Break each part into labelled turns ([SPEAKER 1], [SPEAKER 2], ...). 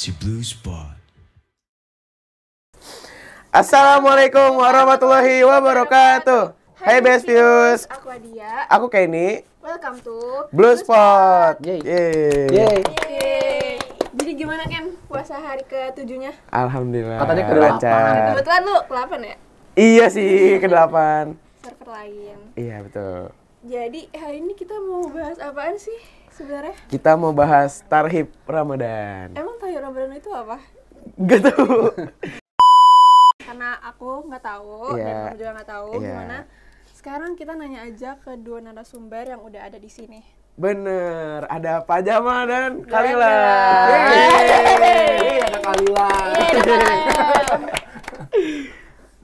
[SPEAKER 1] si Blue Spot.
[SPEAKER 2] Assalamualaikum warahmatullahi wabarakatuh. Hai Best Views.
[SPEAKER 3] Aku Adia.
[SPEAKER 2] Aku Kenny.
[SPEAKER 3] Welcome to
[SPEAKER 2] Blue Spot.
[SPEAKER 4] Yeay.
[SPEAKER 2] Yeay.
[SPEAKER 3] Yeay. Jadi gimana Ken puasa hari ke-7-nya?
[SPEAKER 2] Alhamdulillah.
[SPEAKER 4] Katanya ke-8.
[SPEAKER 2] lancar.
[SPEAKER 3] Kebetulan lu ke-8 ya?
[SPEAKER 2] Iya sih, ke-8.
[SPEAKER 3] Server lain.
[SPEAKER 2] Iya betul.
[SPEAKER 3] Jadi hari ini kita mau bahas apaan sih sebenarnya?
[SPEAKER 2] Kita mau bahas tarhib Ramadan.
[SPEAKER 3] Emang tahu Ramadan itu apa?
[SPEAKER 2] Gak tahu.
[SPEAKER 3] Karena aku nggak tahu
[SPEAKER 2] Iya.
[SPEAKER 3] dan kamu juga nggak tahu
[SPEAKER 2] Iya.
[SPEAKER 3] gimana. Sekarang kita nanya aja ke dua narasumber yang udah ada di sini.
[SPEAKER 2] Bener, ada Pajama dan
[SPEAKER 3] Kalila.
[SPEAKER 2] Kalila.
[SPEAKER 4] Yeay, ada Kalila.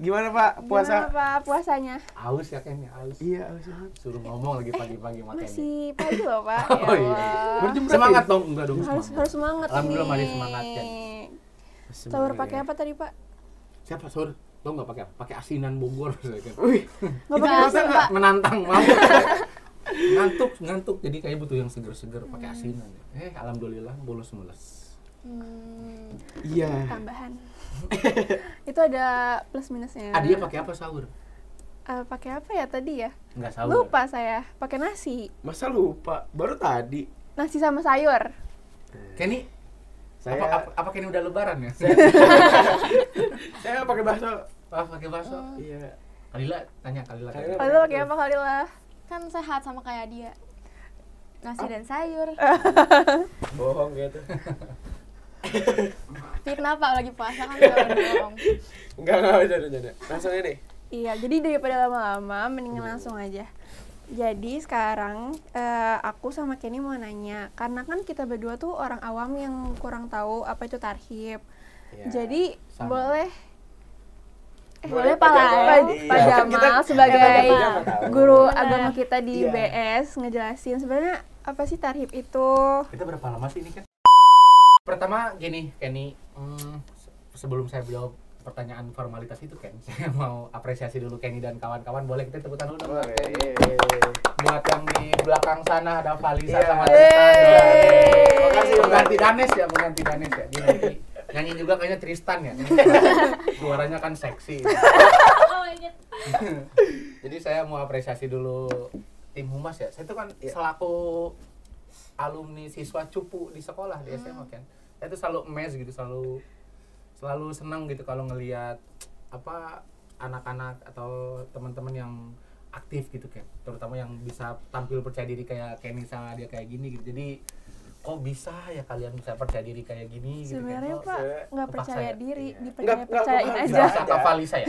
[SPEAKER 2] Gimana Pak puasa?
[SPEAKER 3] Gimana Pak puasanya?
[SPEAKER 4] Aus ya Ken, aus.
[SPEAKER 2] Iya, harus banget.
[SPEAKER 4] Suruh ngomong lagi pagi-pagi makanya.
[SPEAKER 3] Masih pagi loh Pak.
[SPEAKER 4] Oh
[SPEAKER 3] Ya
[SPEAKER 4] iya.
[SPEAKER 3] Allah.
[SPEAKER 4] Semangat dong, enggak dong.
[SPEAKER 3] Harus semangat.
[SPEAKER 4] Alhamdulillah
[SPEAKER 3] nih.
[SPEAKER 4] masih semangat, Ken.
[SPEAKER 3] Sahur pakai apa tadi Pak?
[SPEAKER 4] Siapa sahur? Lo enggak pakai apa? Pakai asinan Bogor saya kan.
[SPEAKER 2] Wih,
[SPEAKER 3] Nggak pakai nasi Pak.
[SPEAKER 4] Menantang mau. ngantuk jadi kayak butuh yang seger-seger pakai asinan. Alhamdulillah bolos-bolos.
[SPEAKER 2] iya.
[SPEAKER 3] Tambahan. Itu ada plus minusnya.
[SPEAKER 4] Dia pakai apa sahur?
[SPEAKER 3] Pakai apa ya tadi ya?
[SPEAKER 4] Enggak sahur.
[SPEAKER 3] Lupa saya. Pakai nasi.
[SPEAKER 2] Masa lupa? Baru tadi.
[SPEAKER 3] Nasi sama sayur.
[SPEAKER 4] Kenny,
[SPEAKER 2] Saya
[SPEAKER 4] apa Kenny udah lebaran ya?
[SPEAKER 2] saya pakai bakso.
[SPEAKER 4] Pakai bakso.
[SPEAKER 2] Iya.
[SPEAKER 4] Kalila tanya Kalila.
[SPEAKER 2] Kalila.
[SPEAKER 3] Kalau pakai apa kali lah?
[SPEAKER 5] Kan sehat sama kayak dia, nasi dan sayur.
[SPEAKER 2] Bohong gitu.
[SPEAKER 5] Tapi kenapa lagi puasa kan gak boleh bohong.
[SPEAKER 2] Enggak bercanda. Langsung ini.
[SPEAKER 3] Iya, jadi daripada lama-lama mendingan langsung aja. Jadi sekarang aku sama Kenny mau nanya, karena kan kita berdua tuh orang awam yang kurang tahu apa itu tarhib.
[SPEAKER 2] Iya.
[SPEAKER 3] Jadi
[SPEAKER 4] Sama.
[SPEAKER 3] boleh
[SPEAKER 2] Boleh
[SPEAKER 3] Pak
[SPEAKER 2] Pak Jamal.
[SPEAKER 3] Jamal sebagai
[SPEAKER 2] Pak Jamal tahu.
[SPEAKER 3] guru agama kita di
[SPEAKER 2] Iya.
[SPEAKER 3] BS ngejelasin sebenarnya apa sih tarhib itu.
[SPEAKER 4] Kita berapa lama sih ini kan? Pertama gini, Kenny, sebelum saya jawab pertanyaan formalitas itu Ken, saya mau apresiasi dulu Kenny dan kawan-kawan. Boleh kita tepuk tangan dulu dong? Buat yang di belakang sana ada Valisa
[SPEAKER 2] Iya.
[SPEAKER 4] sama Tristan.
[SPEAKER 2] Terima kasih.
[SPEAKER 4] Pengganti Danes ya. Dia nanti nyanyi juga kayaknya Tristan ya. Suaranya kan seksi. Jadi saya mau apresiasi dulu tim Humas ya. Saya itu kan selaku alumni siswa cupu di sekolah di SMA kan. Saya tuh selalu amazed gitu, selalu senang gitu kalau ngelihat apa anak-anak atau teman-teman yang aktif gitu kan. Terutama yang bisa tampil percaya diri kayak Kenny sama dia kayak gini gitu. Jadi kok bisa ya kalian bisa percaya diri kayak gini gitu kan.
[SPEAKER 3] Sebenarnya
[SPEAKER 4] Kok
[SPEAKER 3] Pak nggak
[SPEAKER 4] kepaksa
[SPEAKER 3] percaya
[SPEAKER 4] ya?
[SPEAKER 3] diri,
[SPEAKER 4] Iya.
[SPEAKER 3] dipercayain
[SPEAKER 2] Nggak,
[SPEAKER 3] aja.
[SPEAKER 4] Berasa ke Valisa ya.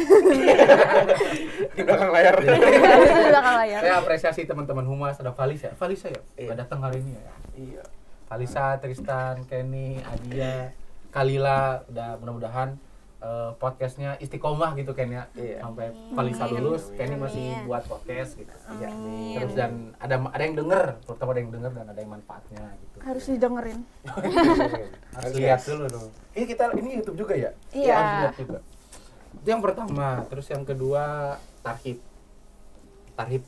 [SPEAKER 2] Di belakang layar.
[SPEAKER 3] Di belakang layar.
[SPEAKER 4] Saya apresiasi teman-teman Humas, ada Valisa ya.
[SPEAKER 2] Iya.
[SPEAKER 4] Nggak datang hari ini ya.
[SPEAKER 2] Iya.
[SPEAKER 4] Valisa, Tristan, Kenny, Adia, Kalila, udah mudah-mudahan podcastnya istiqomah gitu Ken ya.
[SPEAKER 2] Iya.
[SPEAKER 4] Sampai Valisa lulus, Kenny masih
[SPEAKER 5] Amin.
[SPEAKER 4] buat podcast gitu.
[SPEAKER 2] Iya.
[SPEAKER 4] Terus dan ada yang denger, terutama ada yang denger dan ada yang manfaatnya gitu.
[SPEAKER 3] Harus didengerin.
[SPEAKER 4] Harus lihat dulu dong. Ini YouTube juga ya?
[SPEAKER 3] Iya.
[SPEAKER 4] Harus lihat juga. Itu yang pertama, terus yang kedua tarhib.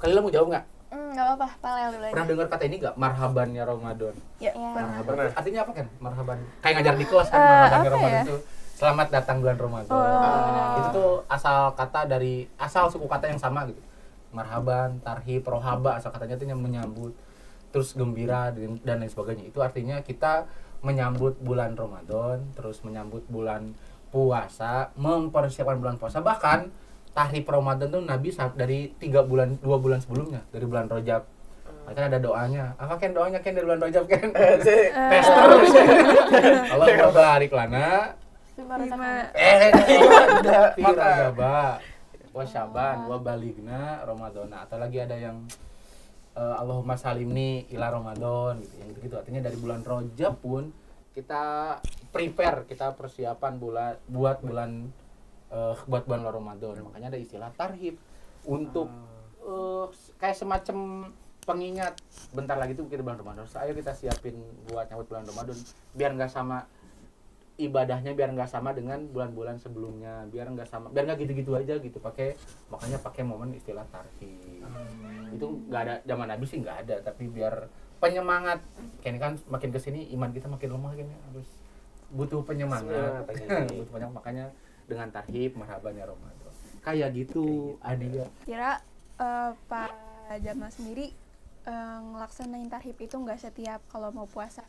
[SPEAKER 4] Kalila mau jawab nggak?
[SPEAKER 5] Gak apa-apa, Palel dulu aja.
[SPEAKER 4] Pernah dengar kata ini nggak? Marhabannya Ramadan.
[SPEAKER 3] Ya,
[SPEAKER 5] Iya.
[SPEAKER 3] pernah.
[SPEAKER 4] Marhaban. Artinya apa kan? Marhaban. Kayak ngajar di kelas kan marhabannya
[SPEAKER 3] apa
[SPEAKER 4] Ramadan
[SPEAKER 3] ya?
[SPEAKER 4] itu. Selamat datang bulan Ramadan. Itu tuh asal suku kata yang sama gitu. Marhaban, tarhib, rohaba asal katanya itu yang menyambut, terus gembira dan lain sebagainya. Itu artinya kita menyambut bulan Ramadan, terus menyambut bulan puasa, mempersiapkan bulan puasa. Bahkan tarhib Ramadan tuh Nabi dari 2 bulan sebelumnya, dari bulan Rajab. Kan ada doanya. Apa Ken doanya Ken dari bulan Rajab Ken? Tes terus. Allah barik lana.
[SPEAKER 3] Lima.
[SPEAKER 4] Fi Rajaba wa Syaban wa baligna Ramadana. Atau lagi ada yang Allahumma salimni ila Ramadan gitu. Yang gitu artinya dari bulan Rajab pun kita prepare, kita persiapan buat bulan Ramadan. Makanya ada istilah tarhib untuk kayak semacam pengingat bentar lagi tuh kita bulan Ramadan. Ayo kita siapin buat nyambut bulan Ramadan biar nggak sama ibadahnya, biar nggak sama dengan bulan-bulan sebelumnya, biar nggak gitu-gitu aja gitu. Makanya pakai momen istilah tarhib. Itu nggak ada zaman Nabi sih, nggak ada, tapi biar penyemangat. Kayaknya kan makin kesini iman kita makin lemah, kayaknya harus butuh penyemangat.
[SPEAKER 2] Semangat, lagi.
[SPEAKER 4] Butuh penyemangat, makanya dengan tarhib marhaban ya Ramadan. Kayak gitu Adia.
[SPEAKER 3] Kira Pak Jamal sendiri ngelaksanain tarhib itu nggak setiap kalau mau puasa?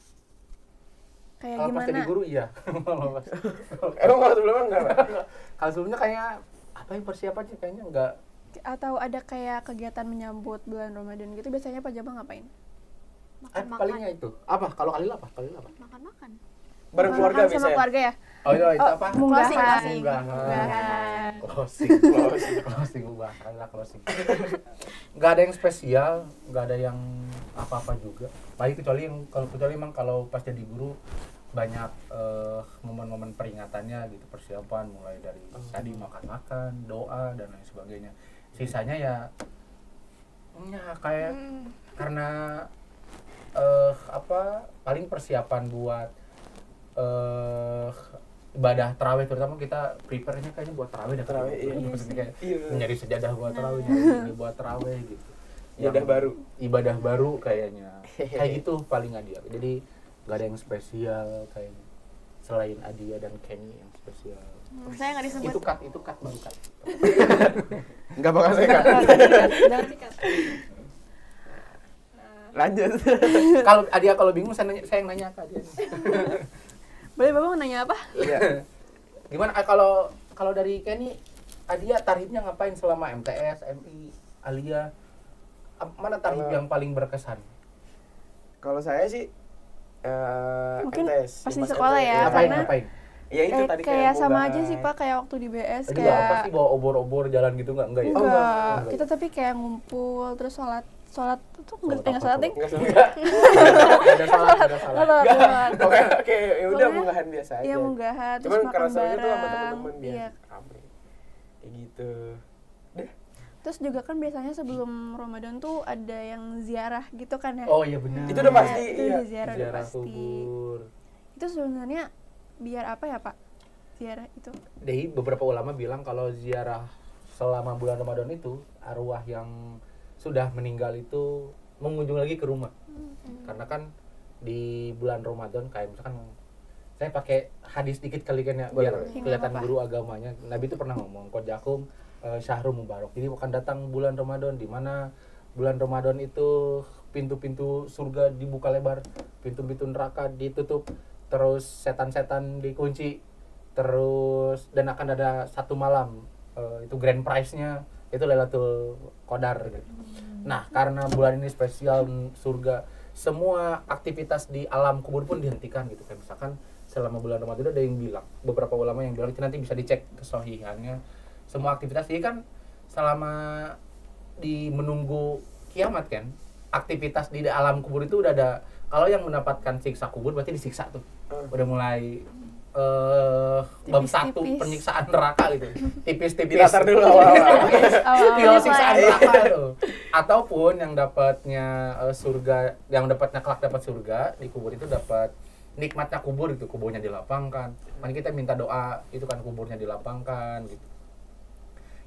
[SPEAKER 3] Kayak
[SPEAKER 4] Kalau pas
[SPEAKER 3] gimana?
[SPEAKER 4] jadi guru iya.
[SPEAKER 2] Emang kalau sebelumnya enggak, Pak?
[SPEAKER 4] Kalau sebelumnya kayak apa yang persiapannya kayaknya enggak.
[SPEAKER 3] Atau ada kayak kegiatan menyambut bulan Ramadan gitu, biasanya Pak Jamal ngapain?
[SPEAKER 5] Makan-makan.
[SPEAKER 4] Palingnya itu. Apa? Kalau Kalila apa? Kalila apa?
[SPEAKER 5] Makan-makan.
[SPEAKER 2] Bareng keluarga
[SPEAKER 3] Makan sama
[SPEAKER 2] biasanya.
[SPEAKER 3] keluarga ya?
[SPEAKER 4] Oh iya itu apa?
[SPEAKER 3] Munggahan.
[SPEAKER 4] Munggahan. Closing ubah. Kalila closing. Enggak ada yang spesial, enggak ada yang apa-apa juga. Baik kecuali emang kalau pas jadi guru banyak momen-momen peringatannya gitu, persiapan mulai dari tadi makan-makan, doa dan lain sebagainya. Sisanya ya kayak karena paling persiapan buat ibadah tarawih, terutama kita prepare-nya kayaknya buat tarawih dah.
[SPEAKER 2] Tarawih, iya.
[SPEAKER 4] Maksudnya kayak
[SPEAKER 2] Iya.
[SPEAKER 4] nyari sejadah buat tarawih, nyari ini buat tarawih gitu.
[SPEAKER 2] Ibadah baru.
[SPEAKER 4] Ibadah baru kayaknya. Kayak gitu paling Adia. Jadi nggak ada yang spesial kayaknya. Selain Adia dan Kenny yang spesial.
[SPEAKER 5] Saya nggak disebut.
[SPEAKER 4] Itu cut baru cut.
[SPEAKER 2] Enggak bakal saya kan.
[SPEAKER 3] Jangan dikat.
[SPEAKER 2] Lanjut.
[SPEAKER 4] Kalau Adia kalau bingung saya yang nanya ke Adia.
[SPEAKER 3] Boleh Bapak mau nanya apa?
[SPEAKER 2] Iya.
[SPEAKER 4] Gimana kalau dari Kenny, Adia tarifnya ngapain selama MTS, MI, Alia? Mana tarif yang paling berkesan?
[SPEAKER 2] Kalau saya sih
[SPEAKER 3] Mungkin
[SPEAKER 2] MTS,
[SPEAKER 3] pas di
[SPEAKER 2] pas
[SPEAKER 3] sekolah
[SPEAKER 2] MTS.
[SPEAKER 3] ya,
[SPEAKER 4] Ngapain?
[SPEAKER 3] karena
[SPEAKER 2] Ya itu tadi
[SPEAKER 3] kayak sama
[SPEAKER 2] munggahan.
[SPEAKER 3] aja sih Pak, kayak waktu di BS
[SPEAKER 4] Adia apa
[SPEAKER 3] kayak
[SPEAKER 4] sih bawa obor-obor jalan gitu enggak ya?
[SPEAKER 3] enggak.
[SPEAKER 4] Enggak.
[SPEAKER 3] Kita tapi kayak ngumpul terus sholat tuh enggak
[SPEAKER 4] Sholat
[SPEAKER 3] tengah
[SPEAKER 4] apa,
[SPEAKER 3] sholat
[SPEAKER 4] sholat?
[SPEAKER 3] ding.
[SPEAKER 2] Enggak salah.
[SPEAKER 4] Ada salah.
[SPEAKER 3] Sholat.
[SPEAKER 2] Oke, ya udah
[SPEAKER 3] Pokoknya,
[SPEAKER 2] munggahan biasa aja.
[SPEAKER 3] Iya munggahan terus
[SPEAKER 2] Cuman
[SPEAKER 3] makan
[SPEAKER 2] karena seru itu sama
[SPEAKER 3] bareng.
[SPEAKER 2] teman-teman biar
[SPEAKER 3] Iya.
[SPEAKER 2] rame. Kayak gitu.
[SPEAKER 3] Terus juga kan biasanya sebelum Ramadan tuh ada yang ziarah gitu kan ya.
[SPEAKER 4] Oh iya benar.
[SPEAKER 2] Itu udah pasti,
[SPEAKER 3] Itu
[SPEAKER 2] iya.
[SPEAKER 3] ziarah udah
[SPEAKER 4] Ziarah
[SPEAKER 3] pasti.
[SPEAKER 4] kubur.
[SPEAKER 3] Itu sebenarnya biar apa ya Pak? Ziarah itu.
[SPEAKER 4] Jadi beberapa ulama bilang kalau ziarah selama bulan Ramadan itu arwah yang sudah meninggal itu mengunjung lagi ke rumah. Karena kan di bulan Ramadan kayak misalkan saya pakai hadis dikit kali kan ya biar
[SPEAKER 2] Boleh.
[SPEAKER 4] kelihatan
[SPEAKER 3] Nggak apa-apa.
[SPEAKER 4] guru agamanya. Nabi itu pernah ngomong qad jakum syahrul mubarak. Jadi akan datang bulan Ramadan di mana bulan Ramadan itu pintu-pintu surga dibuka lebar, pintu-pintu neraka ditutup, terus setan-setan dikunci, terus dan akan ada satu malam itu grand prize-nya itu Lailatul Qadar gitu. Nah, karena bulan ini spesial surga, semua aktivitas di alam kubur pun dihentikan gitu. Kayak misalkan selama bulan Ramadan ada yang bilang, beberapa ulama yang bilang itu nanti bisa dicek kesahihannya. Semua aktivitas ini kan selama di menunggu kiamat kan, aktivitas di alam kubur itu udah ada. Kalau yang mendapatkan siksa kubur berarti disiksa tuh. Udah mulai bab 1
[SPEAKER 3] Tipis-tipis.
[SPEAKER 4] penyiksaan neraka gitu. Tipis-tipis.
[SPEAKER 2] Dilatar dulu awal-awal.
[SPEAKER 4] Tinggal
[SPEAKER 3] Awal-awal
[SPEAKER 4] siksaan
[SPEAKER 3] mulai.
[SPEAKER 4] neraka tuh. Ataupun yang dapatnya surga, yang dapatnya kelak dapat surga di kubur itu dapat nikmatnya kubur itu, kuburnya dilapangkan. Kan kita minta doa itu kan kuburnya dilapangkan gitu.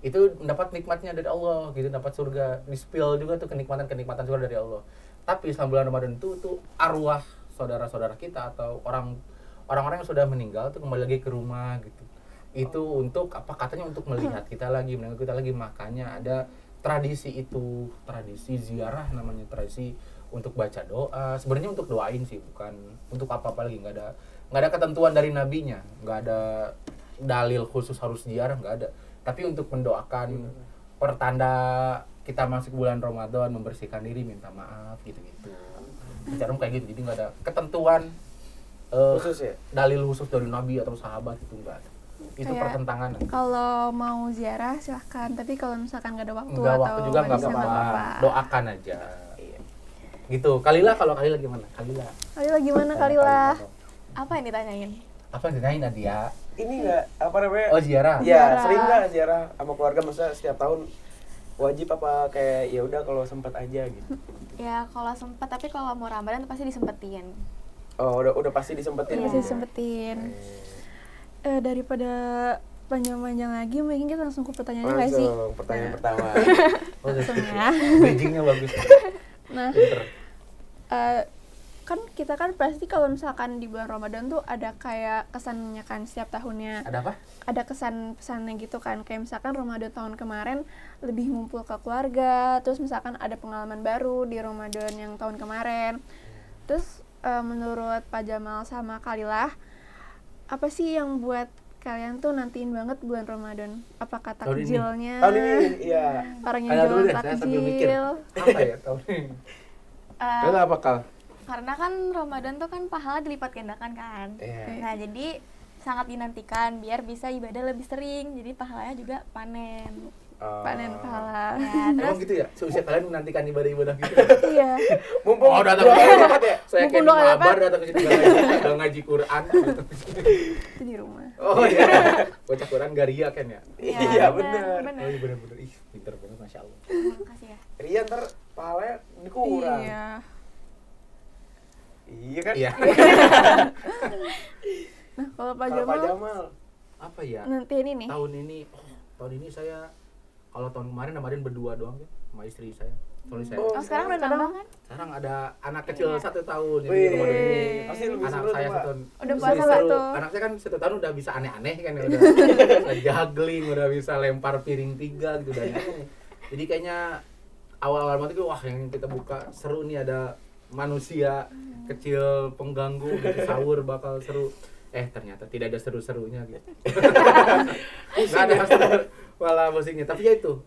[SPEAKER 4] Itu mendapat nikmatnya dari Allah gitu, dapat surga. Di-spill juga tuh kenikmatan surga dari Allah. Tapi selama bulan Ramadan itu tuh arwah saudara-saudara kita atau orang-orang yang sudah meninggal tuh kembali lagi ke rumah gitu. Itu untuk apa katanya untuk melihat kita lagi, menengok kita lagi, makanya ada tradisi itu, tradisi ziarah namanya, tradisi untuk baca doa. Sebenarnya untuk doain sih, bukan untuk apa-apa lagi, nggak ada ketentuan dari nabinya, nggak ada dalil khusus harus ziarah, nggak ada. Tapi untuk mendoakan pertanda kita masuk bulan Ramadan, membersihkan diri, minta maaf gitu-gitu. Bicara kayak gitu, jadi nggak ada ketentuan
[SPEAKER 2] Khusus ya?
[SPEAKER 4] dalil khusus dari nabi atau sahabat itu enggak ada. Itu
[SPEAKER 3] Kayak
[SPEAKER 4] pertentangan.
[SPEAKER 3] Kalau mau ziarah silahkan, tapi kalau misalkan nggak ada waktu
[SPEAKER 4] Enggak
[SPEAKER 3] atau
[SPEAKER 4] waktu juga enggak
[SPEAKER 3] bisa,
[SPEAKER 4] apa-apa. Doakan aja. Gitu. Kalila kalau Kalila gimana? Kalila.
[SPEAKER 3] Kalila gimana Kalila?
[SPEAKER 5] Apa yang ditanyain?
[SPEAKER 4] Apa yang ditanyain Nadia?
[SPEAKER 2] Ini enggak apa namanya?
[SPEAKER 4] Oh, ziarah.
[SPEAKER 2] Ya,
[SPEAKER 3] Ziarah.
[SPEAKER 2] sering nggak ziarah sama keluarga, maksudnya setiap tahun wajib apa kayak ya udah kalau sempat aja gitu.
[SPEAKER 5] Ya kalau sempat, tapi kalau mau Ramadan pasti disempetin.
[SPEAKER 2] Oh, udah pasti disempetin.
[SPEAKER 3] Masih sempetin. Daripada panjang-panjang lagi, mungkin kita langsung ke pertanyaannya nggak sih?
[SPEAKER 2] Langsung pertanyaan pertama.
[SPEAKER 4] Oh,
[SPEAKER 3] Langsung ya.
[SPEAKER 4] bridgingnya bagus.
[SPEAKER 3] Nah,
[SPEAKER 4] Pinter.
[SPEAKER 3] kan kita kan pasti kalau misalkan di bulan Ramadan tuh ada kayak kesannya kan setiap tahunnya.
[SPEAKER 4] Ada apa?
[SPEAKER 3] Ada kesan-pesannya gitu kan, kayak misalkan Ramadan tahun kemarin lebih ngumpul ke keluarga, terus misalkan ada pengalaman baru di Ramadan yang tahun kemarin. Terus menurut Pak Jamal sama Kalilah, apa sih yang buat kalian tuh nantiin banget bulan Ramadan? Apakah
[SPEAKER 4] Tahun ini.
[SPEAKER 3] takjilnya?
[SPEAKER 2] Tahun ini, iya.
[SPEAKER 3] Orang yang
[SPEAKER 4] Kalian dulu
[SPEAKER 3] jual
[SPEAKER 4] deh, saya sambil mikir.
[SPEAKER 3] takjil.
[SPEAKER 4] Apa ya tahun ini?
[SPEAKER 5] Eh,
[SPEAKER 4] Lu apa Kal?
[SPEAKER 5] karena kan Ramadan tuh kan pahala dilipat gandakan kan.
[SPEAKER 2] Iya.
[SPEAKER 5] Nah, jadi sangat dinantikan biar bisa ibadah lebih sering. Jadi pahalanya juga panen.
[SPEAKER 3] Panen pahala.
[SPEAKER 5] Ya, terus
[SPEAKER 4] Emang gitu ya? Seusia kalian menantikan ibadah-ibadah gitu?
[SPEAKER 3] Iya.
[SPEAKER 2] Mumpung
[SPEAKER 4] Oh, datang ke sini ya? Saya
[SPEAKER 3] Mumpung
[SPEAKER 4] kayak
[SPEAKER 3] doa dapat.
[SPEAKER 4] mabar datang ke sini nggak ngaji Quran.
[SPEAKER 3] Itu di rumah.
[SPEAKER 4] Oh iya, baca Quran gak ria kan ya?
[SPEAKER 2] Iya, bener.
[SPEAKER 4] Oh iya bener-bener, ih pinter banget Masya Allah.
[SPEAKER 5] Makasih ya.
[SPEAKER 2] Ria ntar pahalanya dikurang.
[SPEAKER 3] Iya.
[SPEAKER 2] Iya kan?
[SPEAKER 4] Iya.
[SPEAKER 3] Nah, kalau Pak
[SPEAKER 2] Kalau Pak
[SPEAKER 3] Jamal
[SPEAKER 2] Jamal.
[SPEAKER 4] Apa ya?
[SPEAKER 3] nantiin ini.
[SPEAKER 4] Tahun ini saya, kalau tahun kemarin Ramadan berdua doang ya, sama istri saya. Soalnya saya,
[SPEAKER 2] Oh,
[SPEAKER 5] Oh, sekarang udah nambah kan?
[SPEAKER 4] sekarang ada anak kecil 1 tahun, jadi
[SPEAKER 2] Wih,
[SPEAKER 4] Ramadan ini.
[SPEAKER 2] pasti lebih
[SPEAKER 4] Anak
[SPEAKER 2] seru
[SPEAKER 4] saya
[SPEAKER 2] tuh, Pak.
[SPEAKER 4] 1 tahun.
[SPEAKER 5] Udah
[SPEAKER 4] Lebih
[SPEAKER 5] puasa
[SPEAKER 4] seru.
[SPEAKER 3] tuh.
[SPEAKER 4] Anak saya kan 1 tahun udah bisa aneh-aneh kan ya, udah bisa juggling, udah bisa lempar piring 3 gitu dan jadi kayaknya awal-awal banget itu wah yang kita buka seru nih, ada manusia kecil pengganggu gitu, sahur bakal seru. Ternyata tidak ada seru-serunya gitu. Nggak ada seru, malah musiknya. Tapi ya itu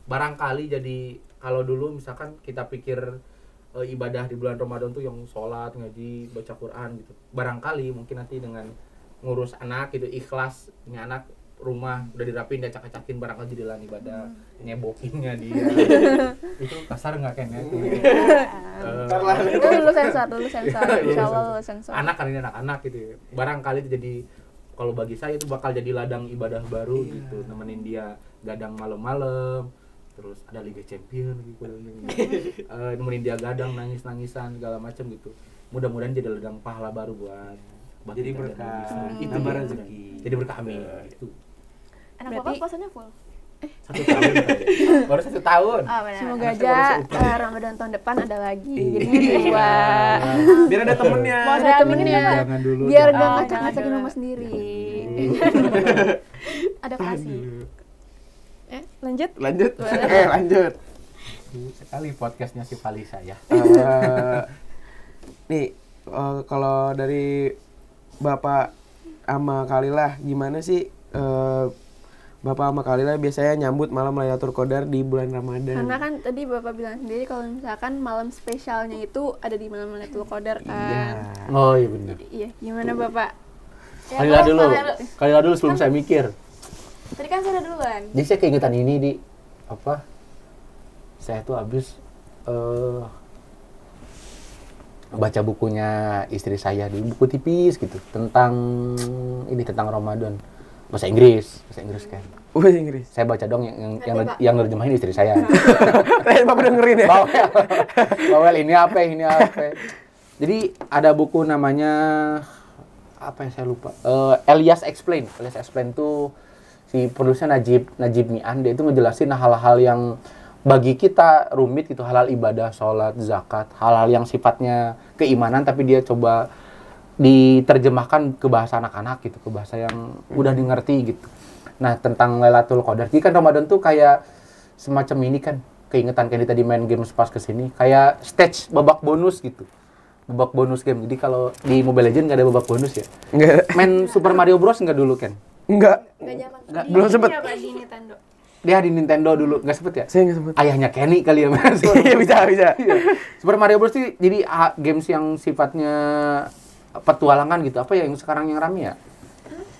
[SPEAKER 4] barangkali jadi kalau dulu misalkan kita pikir ibadah di bulan Ramadan tuh yang sholat, ngaji, baca Quran gitu. Barangkali mungkin nanti dengan ngurus anak gitu, ikhlas, ini anak rumah udah dirapin, dia acak-acakin, barangkali jadi lahan ibadah, nyebokinnya dia. Itu kasar nggak kan ya?
[SPEAKER 2] Ntar lah.
[SPEAKER 3] Itu dulu sensor. Insya Allah dulu sensor.
[SPEAKER 4] Anak kan ini anak-anak gitu ya. Barangkali itu jadi, kalau bagi saya itu bakal jadi ladang ibadah baru gitu, nemenin dia gadang malam-malam, terus ada Liga Champion gitu, nemenin dia gadang nangis-nangisan segala macam gitu. Mudah-mudahan jadi ladang pahala baru buat
[SPEAKER 2] Jadi
[SPEAKER 4] kita dan
[SPEAKER 2] berkah,
[SPEAKER 4] istri. Itu
[SPEAKER 2] nambah
[SPEAKER 4] dia.
[SPEAKER 2] rezeki.
[SPEAKER 4] Jadi berkah, amin. Itu
[SPEAKER 5] Anak
[SPEAKER 3] Berarti-
[SPEAKER 5] bapak puasanya full.
[SPEAKER 4] 1 tahun kali ya. Baru 1 tahun.
[SPEAKER 5] Oh, benar.
[SPEAKER 3] Semoga
[SPEAKER 4] Anak saya
[SPEAKER 3] aja
[SPEAKER 4] baru seukuran.
[SPEAKER 3] Ramadan tahun depan ada lagi.
[SPEAKER 2] Iya.
[SPEAKER 3] Jadinya 2.
[SPEAKER 2] Biar ada temennya.
[SPEAKER 5] Mau
[SPEAKER 3] Ada
[SPEAKER 5] saya aminin
[SPEAKER 3] temennya.
[SPEAKER 5] nggak, Pak?
[SPEAKER 4] Jangan dulu.
[SPEAKER 3] Biar
[SPEAKER 4] jangan.
[SPEAKER 3] gak
[SPEAKER 5] Oh,
[SPEAKER 3] ngacak-ngacakin
[SPEAKER 5] jangan
[SPEAKER 3] rumah
[SPEAKER 5] dulu.
[SPEAKER 3] sendiri.
[SPEAKER 5] Adaptasi.
[SPEAKER 3] Lanjut.
[SPEAKER 2] Lanjut. Lanjut.
[SPEAKER 4] Sekali podcastnya si Palisa ya.
[SPEAKER 2] Nih, kalau dari Bapak sama Kalilah, gimana sih Bapak sama Kalilah biasanya nyambut malam Lailatul Qadar di bulan Ramadan?
[SPEAKER 3] Karena kan tadi Bapak bilang sendiri kalau misalkan malam spesialnya itu ada di malam Lailatul Qadar kan.
[SPEAKER 4] Oh iya benar.
[SPEAKER 3] Iya, gimana Bapak?
[SPEAKER 5] Ya,
[SPEAKER 4] Kalilah
[SPEAKER 5] terus,
[SPEAKER 4] dulu.
[SPEAKER 5] Pak,
[SPEAKER 4] Kalilah dulu sebelum saya mikir.
[SPEAKER 5] Tadi kan saya udah duluan.
[SPEAKER 4] Jadi saya keingetan ini di apa? Saya tuh habis baca bukunya istri saya, di buku tipis gitu tentang Ramadan, bahasa Inggris kan.
[SPEAKER 2] Bahasa Inggris.
[SPEAKER 4] Saya baca dong yang nerjemahin istri saya.
[SPEAKER 2] Bapak dengerin ya?
[SPEAKER 4] Bawel ini apa. Jadi ada buku namanya apa yang saya lupa. Elias Explain tuh si penulisnya Najib Mian. Dia itu ngejelasin hal-hal yang bagi kita rumit gitu, hal-hal ibadah, sholat, zakat, hal-hal yang sifatnya keimanan tapi dia coba diterjemahkan ke bahasa anak-anak gitu, ke bahasa yang udah dimengerti gitu. Nah, tentang Lailatul Qadar. Jadi kan Ramadan tuh kayak semacam ini kan, keingetan Candy tadi main games pas kesini, kayak stage babak bonus gitu. Babak bonus game. Jadi kalau di Mobile Legends nggak ada babak bonus ya?
[SPEAKER 2] Enggak.
[SPEAKER 4] Main Super Mario Bros nggak dulu kan?
[SPEAKER 2] Enggak.
[SPEAKER 5] Nggak zaman.
[SPEAKER 2] Belum sempet.
[SPEAKER 3] Apa di Nintendo?
[SPEAKER 4] Dia di Nintendo dulu, nggak sempet ya?
[SPEAKER 2] Saya nggak sempet.
[SPEAKER 4] Ayahnya Kenny kali ya mas.
[SPEAKER 2] Iya, bisa.
[SPEAKER 4] Super Mario Bros sih jadi games yang sifatnya petualangan gitu. Apa ya yang sekarang yang rame ya?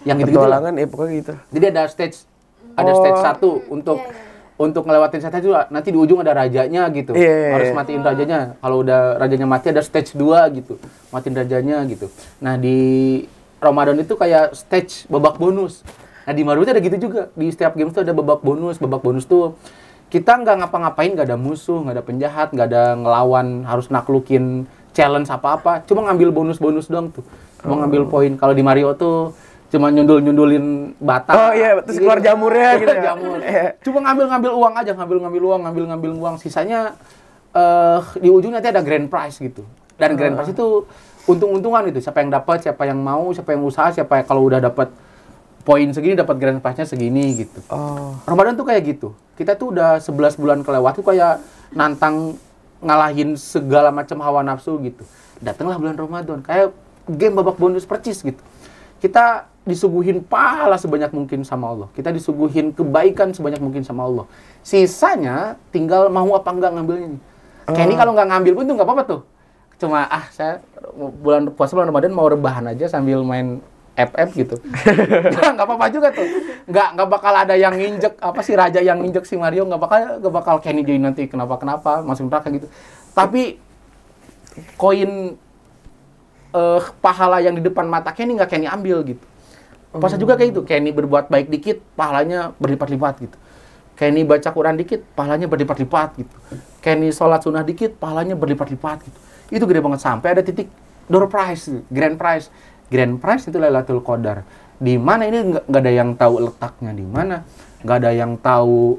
[SPEAKER 4] Yang gitu-gitu lah.
[SPEAKER 2] Petualangan, pokoknya gitu.
[SPEAKER 4] Jadi ada stage
[SPEAKER 2] Oh.
[SPEAKER 4] 1 untuk
[SPEAKER 5] Iya.
[SPEAKER 4] untuk ngelewatin stage itu nanti di ujung ada rajanya gitu.
[SPEAKER 2] Iya.
[SPEAKER 4] Harus matiin rajanya. Kalau udah rajanya mati ada stage 2 gitu. Matiin rajanya gitu. Nah, di Ramadan itu kayak stage babak bonus. Nah, di Mario itu ada gitu juga. Di setiap game itu ada babak bonus. Babak bonus tuh kita nggak ngapa-ngapain, nggak ada musuh, nggak ada penjahat, nggak ada ngelawan, harus naklukin challenge apa-apa. Cuma ngambil bonus-bonus doang tuh. Cuma ngambil poin. Kalau di Mario tuh cuma nyundul-nyundulin bata.
[SPEAKER 2] Oh iya, terus keluar jamurnya gitu ya.
[SPEAKER 4] Jamur.
[SPEAKER 2] Iya.
[SPEAKER 4] Cuma ngambil uang aja, ngambil uang, Sisanya di ujung nanti ada grand prize gitu. Dan grand prize itu untung-untungan gitu. Siapa yang dapat, siapa yang mau, siapa yang usaha, siapa yang kalau udah dapat poin segini dapat grand prize-nya segini gitu. Ramadan tuh kayak gitu. Kita tuh udah 11 bulan kelewat tuh kayak nantang ngalahin segala macam hawa nafsu gitu. Datanglah bulan Ramadan kayak game babak bonus percis gitu. Kita disuguhin pahala sebanyak mungkin sama Allah. Kita disuguhin kebaikan sebanyak mungkin sama Allah. Sisanya tinggal mau apa enggak ngambilnya nih. Kayak ini kalau nggak ngambil pun tuh nggak apa-apa tuh. Cuma saya puasa bulan Ramadan mau rebahan aja sambil main FF gitu. Nggak apa-apa juga tuh. Nggak bakal ada yang nginjek apa sih raja yang nginjek si Mario, nggak bakal Kenny jadi nanti kenapa masuk neraka gitu. Tapi koin pahala yang di depan mata Kenny nggak Kenny ambil gitu. Puasa juga kayak gitu. Kenny berbuat baik dikit, pahalanya berlipat-lipat gitu. Kenny baca Quran dikit, pahalanya berlipat-lipat gitu. Kenny sholat sunnah dikit, pahalanya berlipat-lipat gitu. Itu gede banget sampai ada titik door prize, grand prize. Grand prize itu Lailatul Qadar. Di mana ini nggak ada yang tahu letaknya di mana, nggak ada yang tahu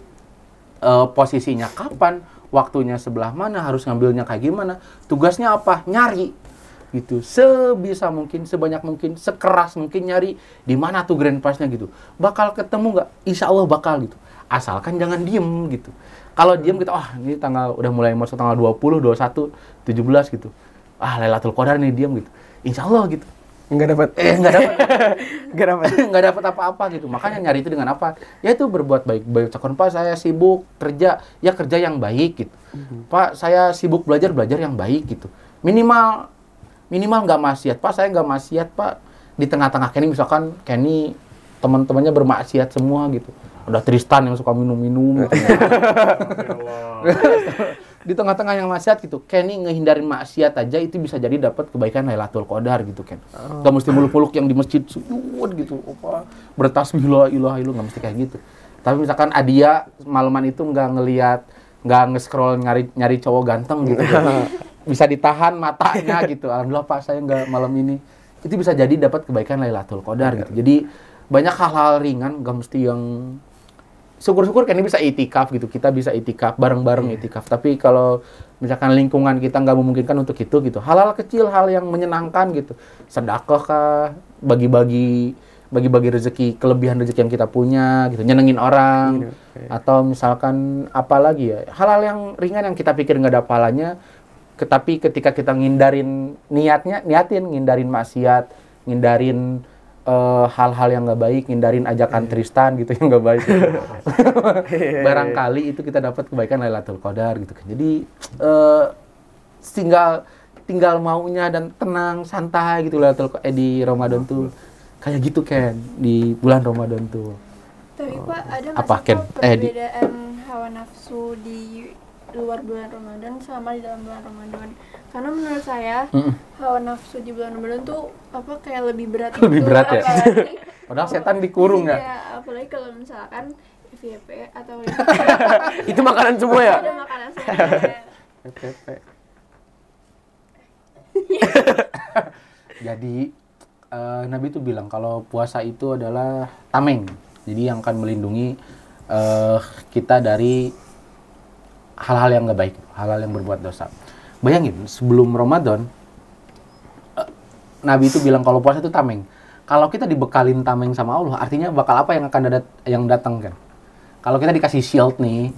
[SPEAKER 4] posisinya kapan, waktunya sebelah mana, harus ngambilnya kayak gimana, tugasnya apa, nyari gitu, sebisa mungkin, sebanyak mungkin, sekeras mungkin nyari di mana tuh grand prize-nya gitu. Bakal ketemu nggak? Insya Allah bakal gitu. Asalkan jangan diem gitu. Kalau diem kita, ini udah mulai masuk tanggal 20, 21, 17 gitu. Lailatul Qadar nih diem gitu. Insya Allah gitu.
[SPEAKER 2] Nggak dapat.
[SPEAKER 4] Nggak dapat apa-apa gitu. Makanya nyari itu dengan apa? Ya itu berbuat baik. Baca Pak, saya sibuk kerja, ya kerja yang baik gitu. Pak, saya sibuk belajar yang baik gitu. Minimal nggak maksiat. Pak, saya nggak maksiat, Pak. Di tengah-tengah Kenny misalkan Kenny teman-temannya bermaksiat semua gitu. Ada Tristan yang suka minum-minum gitu. Di tengah-tengah yang maksiat gitu, Kenny ngehindarin maksiat aja itu bisa jadi dapat kebaikan Lailatul Qadar gitu kan. Gak mesti muluk-muluk yang di masjid sujud gitu, bertasbih la ilaha illallah, nggak mesti kayak gitu. Tapi misalkan Adia malaman itu nggak nge-scroll nyari cowok ganteng gitu. Bisa ditahan matanya gitu. Alhamdulillah Pak, saya nggak malam ini. Itu bisa jadi dapat kebaikan Lailatul Qadar gitu. Jadi banyak hal-hal ringan, nggak mesti yang syukur-syukur kan ini bisa itikaf gitu. Kita bisa itikaf bareng-bareng itikaf. Tapi kalau misalkan lingkungan kita nggak memungkinkan untuk itu gitu. Hal-hal kecil, hal yang menyenangkan gitu. Sedekah kah, bagi-bagi rezeki, kelebihan rezeki yang kita punya gitu, nyenengin orang. Atau misalkan apa lagi ya? Hal-hal yang ringan yang kita pikir nggak ada pahalanya, tapi ketika kita ngindarin ngindarin maksiat, ngindarin hal-hal yang nggak baik, ngindarin ajakan Tristan gitu yang nggak baik. Barangkali itu kita dapat kebaikan Lailatul Qadar gitu kan. Jadi tinggal maunya dan tenang, santai gitu di Ramadan tuh. Kayak gitu kan di bulan Ramadan tuh.
[SPEAKER 3] Tapi Pak, ada
[SPEAKER 4] Apa,
[SPEAKER 3] nggak
[SPEAKER 4] Ken?
[SPEAKER 3] sih Pak perbedaan hawa nafsu di luar bulan Ramadan sama di dalam bulan Ramadan? Karena menurut saya hawa nafsu di bulan Ramadan tuh kayak lebih berat gitu.
[SPEAKER 4] Lebih berat ya?
[SPEAKER 3] Apalagi,
[SPEAKER 4] Padahal setan dikurung ya.
[SPEAKER 3] Iya, apalagi kalau misalkan FYP atau
[SPEAKER 2] Itu makanan semua ya?
[SPEAKER 3] ada makanan semuanya.
[SPEAKER 4] Jadi Nabi itu bilang kalau puasa itu adalah tameng. Jadi yang akan melindungi kita dari hal-hal yang nggak baik, hal-hal yang berbuat dosa. Bayangin, sebelum Ramadan, Nabi itu bilang kalau puasa itu tameng. Kalau kita dibekalin tameng sama Allah, artinya bakal apa yang akan datang kan? Kalau kita dikasih shield nih,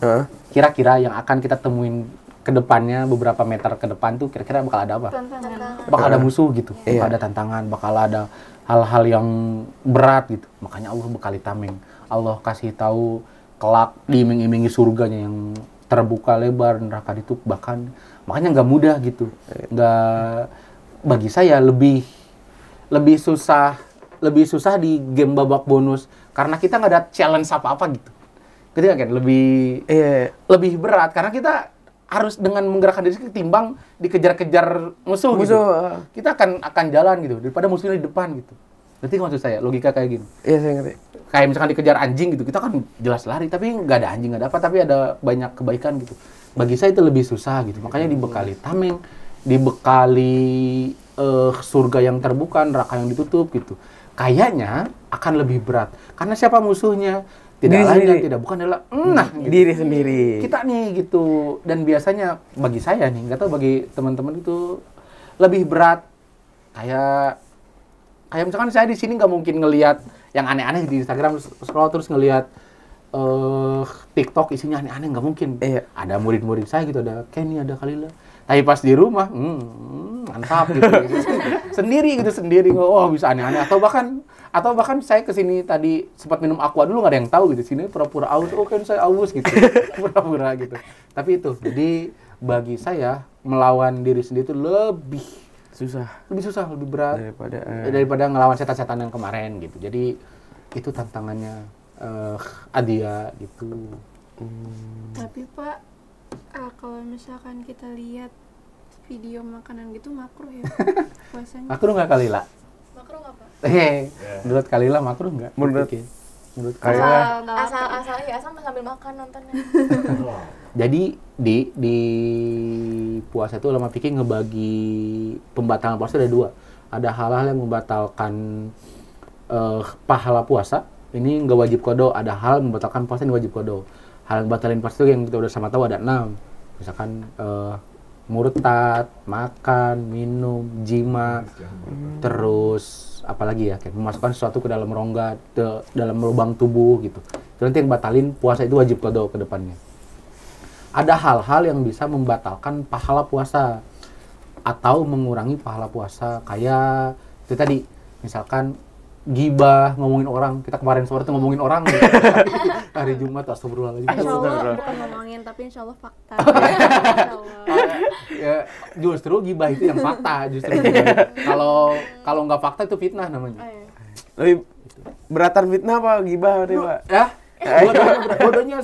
[SPEAKER 4] kira-kira yang akan kita temuin ke depannya beberapa meter ke depan tuh kira-kira bakal ada apa?
[SPEAKER 3] Tantangan.
[SPEAKER 4] Bakal ada musuh gitu, bakal ada tantangan, bakal ada hal-hal yang berat gitu. Makanya Allah bekali tameng. Allah kasih tahu kelak diiming-imingi surganya yang terbuka lebar, neraka ditutup, bahkan makanya nggak mudah gitu. Nggak, bagi saya lebih susah di game babak bonus karena kita nggak ada challenge apa-apa gitu. Ketika kan lebih berat karena kita harus dengan menggerakkan diri ketimbang dikejar-kejar musuh. Gitu. Kita akan jalan gitu daripada musuhnya di depan gitu. Ngerti maksud saya? Logika kayak gini.
[SPEAKER 2] Iya, saya ngerti.
[SPEAKER 4] Kayak misalkan dikejar anjing gitu, kita kan jelas lari, tapi nggak ada anjing, nggak ada apa, tapi ada banyak kebaikan gitu. Bagi saya itu lebih susah gitu. Makanya dibekali tameng, dibekali surga yang terbuka, neraka yang ditutup gitu. Kayaknya akan lebih berat. Karena siapa musuhnya? Tidak lain dan tidak bukan adalah gitu.
[SPEAKER 2] Diri sendiri.
[SPEAKER 4] Kita nih gitu. Dan biasanya bagi saya nih, nggak tahu bagi teman-teman itu lebih berat. Kayak misalkan saya di sini nggak mungkin ngelihat yang aneh-aneh di Instagram, scroll terus ngelihat TikTok isinya aneh-aneh, nggak mungkin. Ada murid-murid saya gitu, ada Kenny, ada Kalila. Tapi pas di rumah, mantap gitu. Sendiri, bisa aneh-aneh. Atau bahkan saya kesini tadi sempat minum aqua dulu, nggak ada yang tahu gitu. Sini pura-pura aus, kan saya aus gitu, pura-pura gitu. Tapi itu, jadi bagi saya melawan diri sendiri itu lebih susah, lebih berat daripada ngelawan setan-setan yang kemarin gitu. Jadi itu tantangannya Adia gitu.
[SPEAKER 3] Tapi Pak, kalau misalkan kita lihat video makanan gitu makruh ya puasanya.
[SPEAKER 4] Makruh nggak Kalila?
[SPEAKER 5] Makruh nggak, Pak?
[SPEAKER 4] Menurut Kalila makruh nggak? Menurut Kalila.
[SPEAKER 5] Asal sambil makan nontonnya.
[SPEAKER 4] Jadi di puasa itu ulama fikih ngebagi pembatalan puasa ada 2. Ada hal-hal yang membatalkan pahala puasa, ini nggak wajib qada. Ada hal yang membatalkan puasa, ini wajib qada. Hal yang batalin puasa itu yang kita udah sama tahu ada 6. Misalkan murtad, makan, minum, jima, terus apalagi ya, kayak memasukkan sesuatu ke dalam rongga, dalam lubang tubuh gitu. Itu nanti yang batalin puasa itu wajib qada ke depannya. Ada hal-hal yang bisa membatalkan pahala puasa atau mengurangi pahala puasa, kayak itu tadi, misalkan gibah, ngomongin orang. Kita kemarin sore tuh ngomongin orang gitu. Hari Jumat, astagfirullahaladzim.
[SPEAKER 3] Insya Allah bukan ngomongin, tapi insya Allah fakta. Insya Allah.
[SPEAKER 4] Ya, justru gibah itu yang fakta, justru kalau nggak fakta itu fitnah namanya.
[SPEAKER 2] Lebih beratan fitnah apa gibah nih, Pak?
[SPEAKER 4] Ya,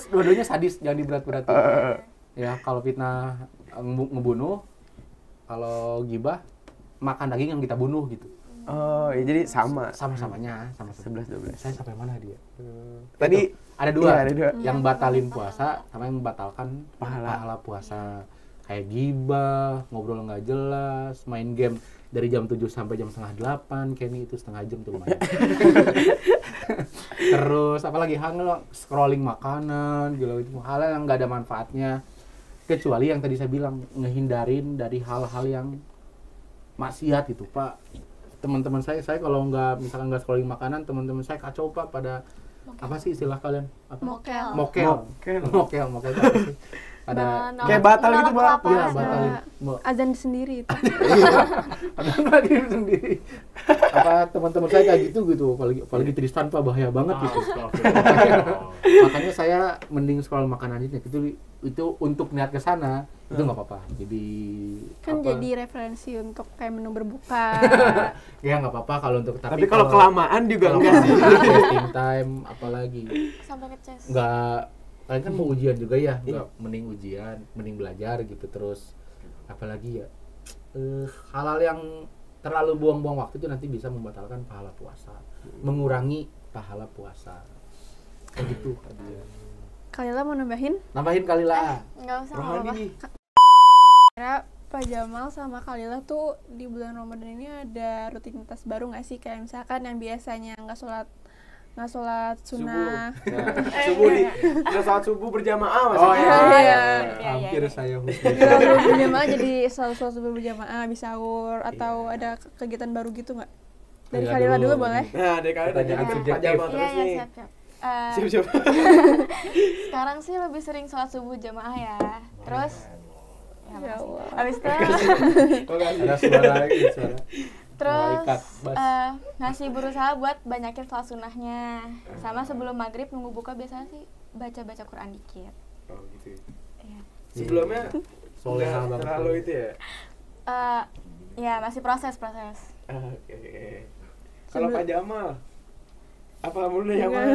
[SPEAKER 4] dua-duanya sadis, jangan diberat-beratin. Ya, kalau fitnah ngebunuh, kalau gibah makan daging yang kita bunuh gitu.
[SPEAKER 2] Oh, ya jadi
[SPEAKER 4] Sama-samanya, sama
[SPEAKER 2] 11-12.
[SPEAKER 4] Saya sampai mana dia?
[SPEAKER 2] Tadi
[SPEAKER 4] itu, ada dua.
[SPEAKER 2] Iya, ada 2.
[SPEAKER 4] Yang batalin puasa sama yang membatalkan pahala puasa. Kayak gibah, ngobrol nggak jelas, main game dari jam 7 sampai jam setengah 8, Kenny itu setengah jam tuh lumayan. Terus apalagi scrolling makanan, gitu, hal yang nggak ada manfaatnya. Kecuali yang tadi saya bilang, ngehindarin dari hal-hal yang maksiat itu, Pak. Teman-teman saya kalau misalkan nggak scrolling makanan, teman-teman saya kacau, Pak, pada apa sih istilah kalian? Apa? Mokel itu apa sih? Pada
[SPEAKER 2] kayak batal gitu, Pak.
[SPEAKER 4] Iya, batalin.
[SPEAKER 3] Azan sendiri itu.
[SPEAKER 4] Ada lagi sendiri. Apa teman-teman saya kayak gitu, apalagi Tristan, Pak, bahaya banget gitu. Makanya saya mending scroll makanan itu untuk niat ke sana itu nggak apa-apa. Jadi
[SPEAKER 3] kan jadi referensi untuk kayak menu berbuka.
[SPEAKER 4] Ya nggak apa-apa kalau untuk,
[SPEAKER 2] tapi kalau kelamaan juga enggak sih.
[SPEAKER 4] Fasting time apalagi.
[SPEAKER 5] Sampai ngeces.
[SPEAKER 4] Nggak, kalian kan mau ujian juga ya, nggak, mending ujian, mending belajar gitu. Terus apalagi ya, hal-hal yang terlalu buang-buang waktu itu nanti bisa membatalkan pahala puasa, mengurangi pahala puasa kayak gitu.
[SPEAKER 3] Kalila mau nambahin?
[SPEAKER 4] Nambahin Kalila.
[SPEAKER 5] Enggak usah, apa-apa.
[SPEAKER 3] Kira Pak Jamal sama Kalila tuh di bulan Ramadan ini ada rutinitas baru nggak sih? Kayak misalkan yang biasanya nggak sholat sunnah.
[SPEAKER 2] Nggak sholat subuh berjamaah
[SPEAKER 4] Oh
[SPEAKER 2] maksudnya.
[SPEAKER 4] iya. Hampir saya
[SPEAKER 3] Berjamaah jadi selalu sholat subuh berjamaah, habis sahur, atau ada kegiatan baru gitu nggak? Dari Kalila dulu boleh?
[SPEAKER 2] Nah, dari Kalila
[SPEAKER 4] Pertanyaan
[SPEAKER 2] Pak
[SPEAKER 4] subjektif.
[SPEAKER 2] Jamal terus nih.
[SPEAKER 5] Siap.
[SPEAKER 2] Siap.
[SPEAKER 5] Sekarang sih lebih sering sholat subuh jamaah ya. Terus
[SPEAKER 3] Ya Allah.
[SPEAKER 5] habis itu
[SPEAKER 4] Ada suara.
[SPEAKER 5] terus
[SPEAKER 4] Malaikat, bas.
[SPEAKER 5] ngasih berusaha buat banyakin sholat sunnahnya. Sama sebelum maghrib nunggu buka biasanya sih baca Quran dikit.
[SPEAKER 2] Oh gitu.
[SPEAKER 5] Iya.
[SPEAKER 2] Sebelumnya
[SPEAKER 4] Soleha banget.
[SPEAKER 2] terlalu itu ya.
[SPEAKER 5] Ya masih proses.
[SPEAKER 2] Oke. Kalau Pak Jamal apa mulu yang mana?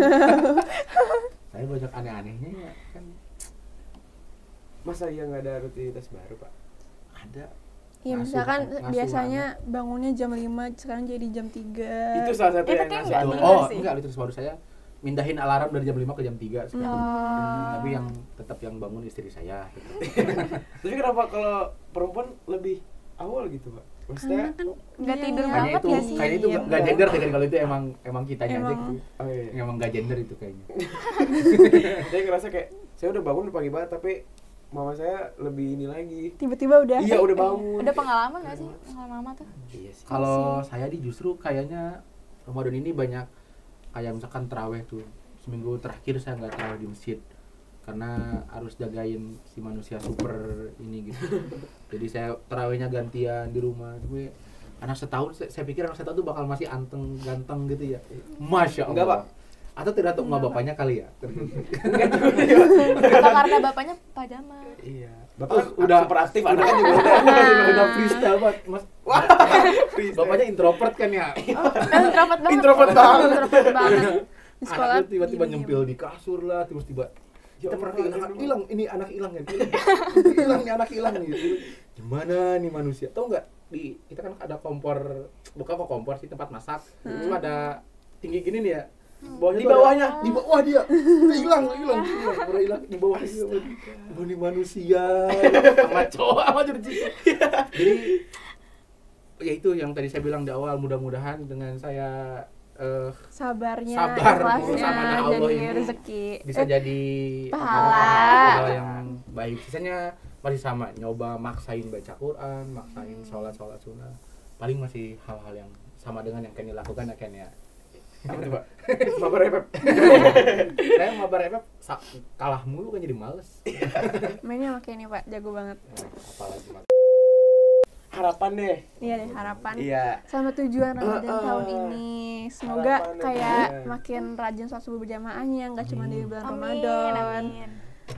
[SPEAKER 4] Saya banyak aneh-anehnya ya kan.
[SPEAKER 2] Masa iya nggak ada rutinitas baru, Pak?
[SPEAKER 4] Ada.
[SPEAKER 3] Ya misalkan biasanya bangunnya jam 5, sekarang jadi jam 3.
[SPEAKER 2] Itu salah satu
[SPEAKER 5] Itu
[SPEAKER 2] yang
[SPEAKER 5] kan
[SPEAKER 2] ngasih
[SPEAKER 5] nggak
[SPEAKER 2] tahu.
[SPEAKER 5] tidur sih.
[SPEAKER 4] Enggak, itu baru saya mindahin alarm dari jam 5 ke jam 3 sekarang. Tapi yang tetap yang bangun istri saya gitu.
[SPEAKER 2] Tapi kenapa kalau perempuan lebih awal gitu, Pak? Maksudnya
[SPEAKER 5] Nggak tidur
[SPEAKER 3] Iya.
[SPEAKER 5] banget ya sih.
[SPEAKER 4] Kayaknya itu nggak gender deh kan, kalau itu emang kitanya aja gitu.
[SPEAKER 2] oh iya.
[SPEAKER 4] Emang nggak gender itu kayaknya.
[SPEAKER 2] Saya ngerasa kayak saya udah bangun pagi banget tapi mama saya lebih ini lagi.
[SPEAKER 3] Tiba-tiba udah.
[SPEAKER 2] Iya, udah bangun.
[SPEAKER 5] Udah pengalaman nggak sih pengalaman mama tuh?
[SPEAKER 2] Iya sih.
[SPEAKER 4] Kalau saya justru kayaknya Ramadan ini banyak kayak misalkan terawih tuh. Seminggu terakhir saya nggak terawih di masjid karena harus jagain si manusia super ini gitu. Jadi saya terawihnya gantian di rumah. Tapi anak setahun, saya pikir anak setahun tuh bakal masih anteng, ganteng gitu ya. Masya Allah.
[SPEAKER 2] Enggak, Pak.
[SPEAKER 4] Atau tidak tahu nggak bapaknya kali ya?
[SPEAKER 5] Atau karena bapaknya pajama?
[SPEAKER 2] Iya.
[SPEAKER 4] Bapak kan udah
[SPEAKER 2] super aktif, anaknya juga
[SPEAKER 4] udah freestyle banget, Mas. Bapaknya introvert kan ya?
[SPEAKER 5] Introvert banget.
[SPEAKER 2] Introvert banget.
[SPEAKER 3] Introvert banget. Di sekolah
[SPEAKER 4] Anaknya tiba-tiba
[SPEAKER 3] diem-diem.
[SPEAKER 4] nyempil di kasur lah, tiba-tiba kita
[SPEAKER 2] Ya
[SPEAKER 4] perhatiin
[SPEAKER 2] Allah,
[SPEAKER 4] anak hilang, ini anak hilang kan? Hilang nih anak hilang nih. Gimana nih manusia? Tahu nggak di kita kan ada kompor, bukan kok kompor sih tempat masak, cuma ada tinggi gini nih ya.
[SPEAKER 2] Di bawahnya.
[SPEAKER 4] Di bawah dia. Udah hilang, udah hilang di bawah dia. Ini manusia. Sama cowok sama jurji. Jadi ya itu yang tadi saya bilang di awal, mudah-mudahan dengan saya
[SPEAKER 3] sabarnya,
[SPEAKER 4] sabar
[SPEAKER 3] ikhlasnya,
[SPEAKER 4] bersama Allah
[SPEAKER 3] jadi
[SPEAKER 4] ini
[SPEAKER 3] rezeki.
[SPEAKER 4] bisa jadi
[SPEAKER 3] pahala.
[SPEAKER 4] pahala yang baik. Sisanya masih sama, nyoba maksain baca Quran, maksain sholat sunnah. Paling masih hal-hal yang sama dengan yang Kenny lakukan ya Ken ya. Apa tuh Pak?
[SPEAKER 2] Mabar Epep.
[SPEAKER 4] Saya mabar Epep kalah mulu kan jadi males.
[SPEAKER 3] Mainnya oke nih Pak, jago banget.
[SPEAKER 4] Apalagi Mas.
[SPEAKER 2] Harapan deh.
[SPEAKER 3] Iya deh, harapan.
[SPEAKER 2] Iya.
[SPEAKER 3] Sama tujuan Ramadan tahun ini. Semoga
[SPEAKER 2] Harapan dan
[SPEAKER 3] kayak
[SPEAKER 2] tujuan.
[SPEAKER 3] makin rajin sholat subuh berjamaahnya, nggak cuma di bulan
[SPEAKER 5] Amin,
[SPEAKER 3] Ramadan.
[SPEAKER 5] amin.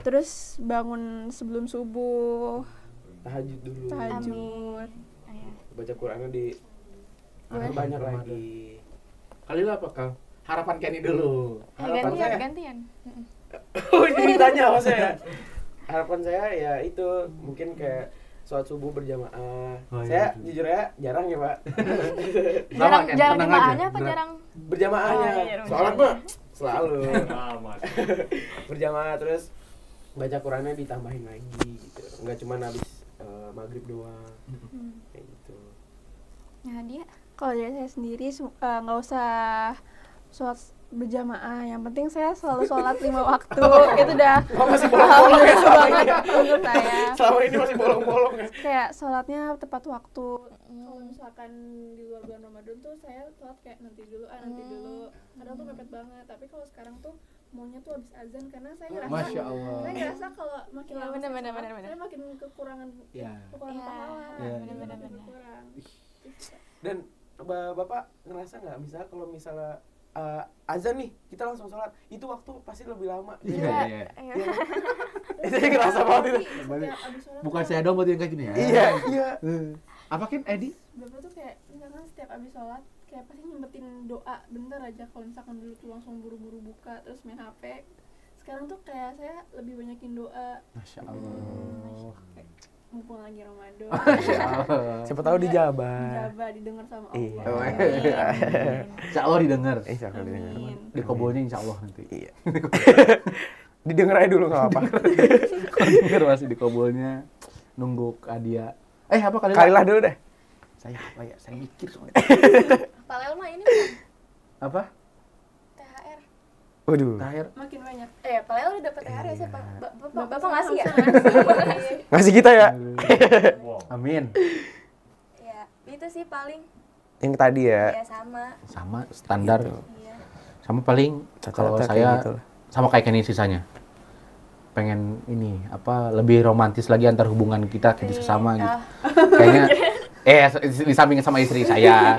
[SPEAKER 3] Terus bangun sebelum subuh,
[SPEAKER 2] Tahajud dulu.
[SPEAKER 3] tahajud.
[SPEAKER 5] Ayo.
[SPEAKER 2] Baca Qurannya di
[SPEAKER 3] Boleh.
[SPEAKER 2] banyak
[SPEAKER 4] Ramadan.
[SPEAKER 2] lagi.
[SPEAKER 4] Kali lah apa Kang? Harapan Kenny dulu.
[SPEAKER 2] Harapan
[SPEAKER 5] Gantian,
[SPEAKER 2] saya.
[SPEAKER 5] gantian. Mm-mm.
[SPEAKER 2] Oh, ini ditanya sama saya. Harapan saya ya itu mungkin kayak sholat subuh berjamaah.
[SPEAKER 4] Oh, iya,
[SPEAKER 2] Saya
[SPEAKER 4] betul.
[SPEAKER 2] jujur ya jarang ya, Pak.
[SPEAKER 5] Jarang,
[SPEAKER 4] Ken,
[SPEAKER 5] jarang
[SPEAKER 4] tenang
[SPEAKER 5] jemaahnya
[SPEAKER 4] aja.
[SPEAKER 5] apa
[SPEAKER 4] Berat.
[SPEAKER 5] jarang?
[SPEAKER 2] Berjamaahnya.
[SPEAKER 5] Oh, iya,
[SPEAKER 2] Sholat mah selalu.
[SPEAKER 4] Mas.
[SPEAKER 2] Berjamaah terus baca Qurannya ditambahin lagi gitu. Enggak cuma habis maghrib doang. Kayak gitu.
[SPEAKER 5] Nah, dia
[SPEAKER 3] Kalau dari saya sendiri nggak usah sholat berjamaah, yang penting saya selalu sholat 5 waktu. Itu udah
[SPEAKER 2] Oh, masih bolong-bolong ya selama ini.
[SPEAKER 3] banget untuk saya.
[SPEAKER 2] Selama ini masih bolong-bolong ya.
[SPEAKER 3] Kayak sholatnya tepat waktu. Kalau misalkan di luar bulan Ramadan tuh saya sholat kayak nanti dulu, nanti dulu. Kadang tuh mepet banget. Tapi kalau sekarang tuh maunya tuh habis azan karena saya ngerasa
[SPEAKER 4] Masya Allah.
[SPEAKER 3] saya ngerasa kalau makin
[SPEAKER 5] Iya,
[SPEAKER 3] lama
[SPEAKER 5] bener,
[SPEAKER 3] saya
[SPEAKER 5] bener,
[SPEAKER 3] sholat,
[SPEAKER 5] bener, bener.
[SPEAKER 3] saya makin kekurangan
[SPEAKER 4] Iya.
[SPEAKER 3] kekurangan
[SPEAKER 5] Iya.
[SPEAKER 3] pahala.
[SPEAKER 4] Iya,
[SPEAKER 3] Jadi
[SPEAKER 5] bener,
[SPEAKER 3] makin
[SPEAKER 5] bener.
[SPEAKER 3] berkurang.
[SPEAKER 2] Dan Bapak ngerasa nggak misalnya kalau misalnya azan nih kita langsung sholat itu waktu pasti lebih lama.
[SPEAKER 5] Iya.
[SPEAKER 2] Itu yang ngerasa banget itu.
[SPEAKER 3] Setiap abis sholat
[SPEAKER 4] Bukan
[SPEAKER 3] tuh
[SPEAKER 4] saya dong berarti yang kayak gini ya.
[SPEAKER 2] Iya, iya.
[SPEAKER 4] Apa Ken Edi?
[SPEAKER 3] Bapak tuh kayak misalkan setiap abis sholat kayak pasti nyempetin doa bentar aja. Kalau misalkan dulu tuh langsung buru-buru buka terus main HP, sekarang tuh kayak saya lebih banyakin doa.
[SPEAKER 4] Masya Allah.
[SPEAKER 3] Mumpung lagi Ramadan,
[SPEAKER 4] Masya Allah.
[SPEAKER 2] Siapa tahu dijabah.
[SPEAKER 3] dijabah didengar sama
[SPEAKER 2] Iya.
[SPEAKER 3] Allah.
[SPEAKER 4] Insya Allah didengar.
[SPEAKER 2] Insya Allah didengar.
[SPEAKER 3] Amin.
[SPEAKER 4] Di kobolnya insya Allah nanti.
[SPEAKER 2] Iya. Didengar aja dulu nggak apa-apa.
[SPEAKER 4] Kalau denger masih di kobolnya nunggu Adia. Apa kali
[SPEAKER 2] Kalilah dulu deh.
[SPEAKER 4] Saya apa ya? Saya mikir soalnya.
[SPEAKER 5] Palel mah ini
[SPEAKER 4] Apa?
[SPEAKER 5] THR.
[SPEAKER 2] Waduh.
[SPEAKER 4] Terakhir.
[SPEAKER 3] Makin banyak.
[SPEAKER 5] Palel udah dapat THR ya sih, Pak? Bapak
[SPEAKER 3] sama
[SPEAKER 5] ngasih ya?
[SPEAKER 3] ngasih.
[SPEAKER 2] Ngasih kita ya.
[SPEAKER 4] Amin.
[SPEAKER 5] Ya, itu sih paling.
[SPEAKER 2] Yang tadi ya.
[SPEAKER 5] Ya sama.
[SPEAKER 4] Sama standar.
[SPEAKER 5] Iya.
[SPEAKER 4] Sama paling kalau
[SPEAKER 2] Rata-rata
[SPEAKER 4] saya
[SPEAKER 2] kayak gitu lah.
[SPEAKER 4] sama kayak Kenny sisanya. Pengen ini lebih romantis lagi antar hubungan kita gitu sesama gitu. Kayaknya di samping sama istri saya.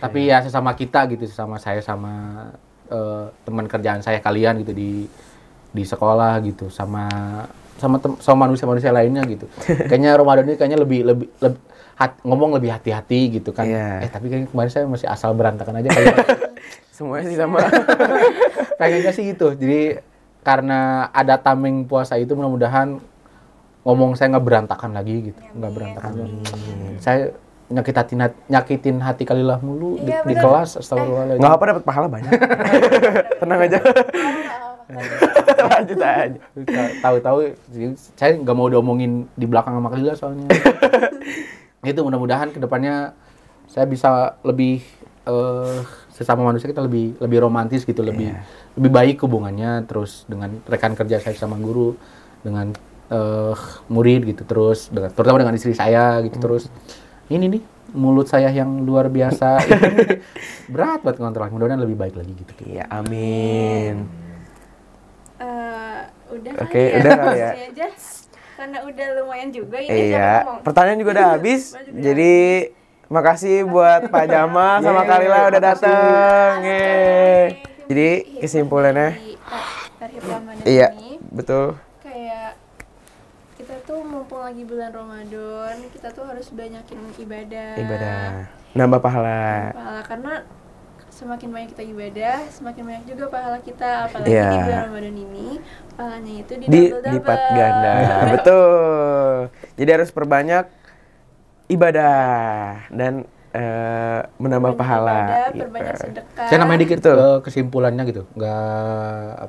[SPEAKER 4] Tapi ya sesama kita gitu, sesama saya sama teman kerjaan saya kalian gitu di sekolah gitu sama manusia-manusia lainnya gitu. Kayaknya Ramadan ini kayaknya lebih ngomong lebih hati-hati gitu kan.
[SPEAKER 2] Iya.
[SPEAKER 4] Tapi kayaknya kemarin saya masih asal berantakan aja kayak
[SPEAKER 2] Semuanya sih sama.
[SPEAKER 4] pengennya sih gitu. Jadi karena ada tameng puasa itu mudah-mudahan ngomong saya nggak berantakan lagi gitu, nggak berantakan lagi. Saya nyakitin hati Kalilah mulu
[SPEAKER 5] Iya,
[SPEAKER 4] di
[SPEAKER 5] bener.
[SPEAKER 4] kelas, astagfirullahaladzim.
[SPEAKER 2] Nggak apa-apa dapat pahala banyak. Tenang aja. Lanjut aja.
[SPEAKER 4] Tahu-tahu saya nggak mau diomongin di belakang sama Kalilah soalnya. Itu mudah-mudahan kedepannya saya bisa lebih sesama manusia kita lebih romantis gitu, lebih baik hubungannya, terus dengan rekan kerja saya sama guru, dengan murid gitu, terus terutama dengan istri saya gitu, terus ini nih mulut saya yang luar biasa berat buat ngontrol, mudah-mudahan lebih baik lagi gitu.
[SPEAKER 2] Iya, amin.
[SPEAKER 3] Udah
[SPEAKER 2] Oke,
[SPEAKER 3] kali ya.
[SPEAKER 2] udah kali ya.
[SPEAKER 3] Ini aja. Karena udah lumayan juga ini
[SPEAKER 2] Iya,
[SPEAKER 3] siapa ngomong.
[SPEAKER 2] pertanyaan juga udah habis. Jadi makasih buat Pak Jamal sama
[SPEAKER 4] Yeay,
[SPEAKER 2] Kalila udah
[SPEAKER 4] makasih.
[SPEAKER 2] datang. Yeay. Jadi
[SPEAKER 3] Hikmah
[SPEAKER 2] kesimpulannya,
[SPEAKER 3] dari Tarhib Ramadan
[SPEAKER 2] iya,
[SPEAKER 3] ini
[SPEAKER 2] betul.
[SPEAKER 3] kayak kita tuh mumpung lagi bulan Ramadan, kita tuh harus banyakin ibadah.
[SPEAKER 2] Ibadah, nambah pahala.
[SPEAKER 3] Pahala, karena semakin banyak kita ibadah, semakin banyak juga pahala kita. Apalagi
[SPEAKER 2] Iya.
[SPEAKER 3] di bulan Ramadan ini, pahalanya itu
[SPEAKER 2] Dilipat
[SPEAKER 3] double-double.
[SPEAKER 2] ganda. Betul. Jadi harus perbanyak ibadah dan menambah
[SPEAKER 3] Perbanyak
[SPEAKER 2] pahala.
[SPEAKER 3] ibadah,
[SPEAKER 2] gitu.
[SPEAKER 3] perbanyak sedekah.
[SPEAKER 4] Saya namanya dikit
[SPEAKER 2] Betul.
[SPEAKER 4] kesimpulannya gitu, nggak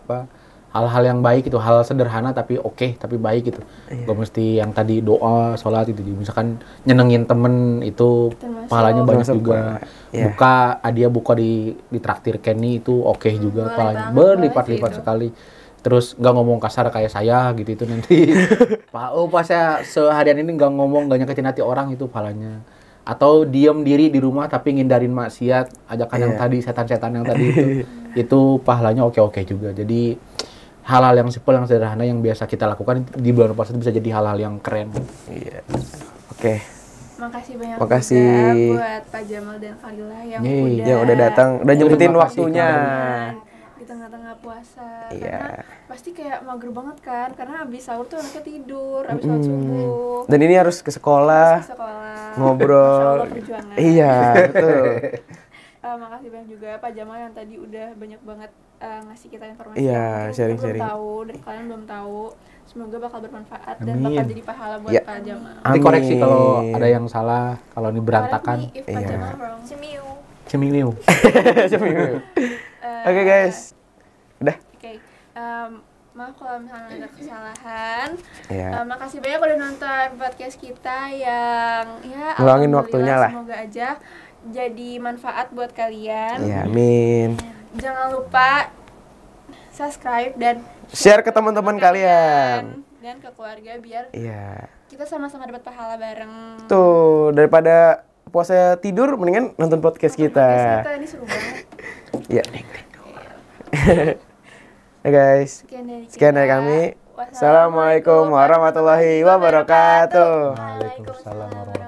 [SPEAKER 4] hal-hal yang baik itu, hal sederhana tapi oke, tapi baik gitu.
[SPEAKER 2] Iya.
[SPEAKER 4] Gak mesti yang tadi doa, sholat itu, misalkan nyenengin temen itu
[SPEAKER 3] Termasuk.
[SPEAKER 4] pahalanya banyak
[SPEAKER 2] Termasuk
[SPEAKER 4] juga.
[SPEAKER 2] iya.
[SPEAKER 4] Dia buka di traktir Kenny itu oke juga,
[SPEAKER 3] boleh
[SPEAKER 4] pahalanya
[SPEAKER 3] banget,
[SPEAKER 4] berlipat-lipat
[SPEAKER 3] boleh sih itu.
[SPEAKER 4] sekali. Terus nggak ngomong kasar kayak saya gitu itu nanti pas saya seharian ini nggak ngomong, nggak nyakitin hati orang, itu pahalanya. Atau diem diri di rumah tapi ngindarin maksiat, ajakan yang
[SPEAKER 2] Iya.
[SPEAKER 4] tadi, setan-setan yang tadi itu pahalanya oke-oke juga. Jadi hal-hal yang simpel, yang sederhana, yang biasa kita lakukan di bulan puasa itu bisa jadi hal-hal yang keren.
[SPEAKER 2] Iya. Oke.
[SPEAKER 3] Makasih banyak
[SPEAKER 2] Makasih.
[SPEAKER 3] juga buat Pak Jamal dan Kalila yang
[SPEAKER 4] Yeay,
[SPEAKER 3] udah
[SPEAKER 2] Yang udah datang, udah
[SPEAKER 4] Terima
[SPEAKER 2] nyempetin
[SPEAKER 4] kasih,
[SPEAKER 2] waktunya.
[SPEAKER 3] di tengah-tengah puasa.
[SPEAKER 2] Iya.
[SPEAKER 3] Karena pasti kayak mager banget kan, karena abis sahur tuh anaknya tidur, abis sholat subuh,
[SPEAKER 2] Dan ini harus ke sekolah,
[SPEAKER 3] terus ke sekolah,
[SPEAKER 2] ngobrol.
[SPEAKER 3] Masya Allah perjuangan.
[SPEAKER 2] Iya, betul.
[SPEAKER 3] Makasih banyak juga Pak Jamal yang tadi udah banyak banget ngasih kita informasi
[SPEAKER 2] Iya,
[SPEAKER 3] yang mungkin kita
[SPEAKER 2] sharing-sharing.
[SPEAKER 3] belum tahu dan kalian belum tahu. Semoga bakal bermanfaat dan
[SPEAKER 4] Amin.
[SPEAKER 3] bakal jadi pahala buat
[SPEAKER 2] Iya.
[SPEAKER 3] Pak Jamal.
[SPEAKER 4] Nanti koreksi
[SPEAKER 2] Amin.
[SPEAKER 4] kalau ada yang salah, kalau ini berantakan.
[SPEAKER 3] Correct me if Pak
[SPEAKER 2] Iya.
[SPEAKER 3] Jamal wrong.
[SPEAKER 5] Cemiu.
[SPEAKER 4] Cemiliu.
[SPEAKER 2] Oke guys, udah.
[SPEAKER 3] Oke, maaf kalau misalnya ada kesalahan.
[SPEAKER 2] Ya.
[SPEAKER 3] Makasih banyak udah nonton podcast kita yang ya
[SPEAKER 2] Ngeluangin
[SPEAKER 3] alhamdulillah,
[SPEAKER 2] waktunya lah.
[SPEAKER 3] Semoga aja jadi manfaat buat kalian.
[SPEAKER 2] Ya, amin.
[SPEAKER 3] Jangan lupa subscribe dan
[SPEAKER 2] Share ke teman-teman kalian.
[SPEAKER 3] dan ke keluarga biar
[SPEAKER 2] Iya.
[SPEAKER 3] kita sama-sama dapat pahala bareng.
[SPEAKER 2] Tuh, daripada puasa tidur mendingan nonton podcast kita.
[SPEAKER 3] Podcast kita ini seru banget.
[SPEAKER 2] Iya. Ya guys, sekian dari kami.
[SPEAKER 3] Wassalamualaikum
[SPEAKER 2] Assalamualaikum warahmatullahi wabarakatuh.
[SPEAKER 4] Waalaikumsalam warahmatullahi wabarakatuh.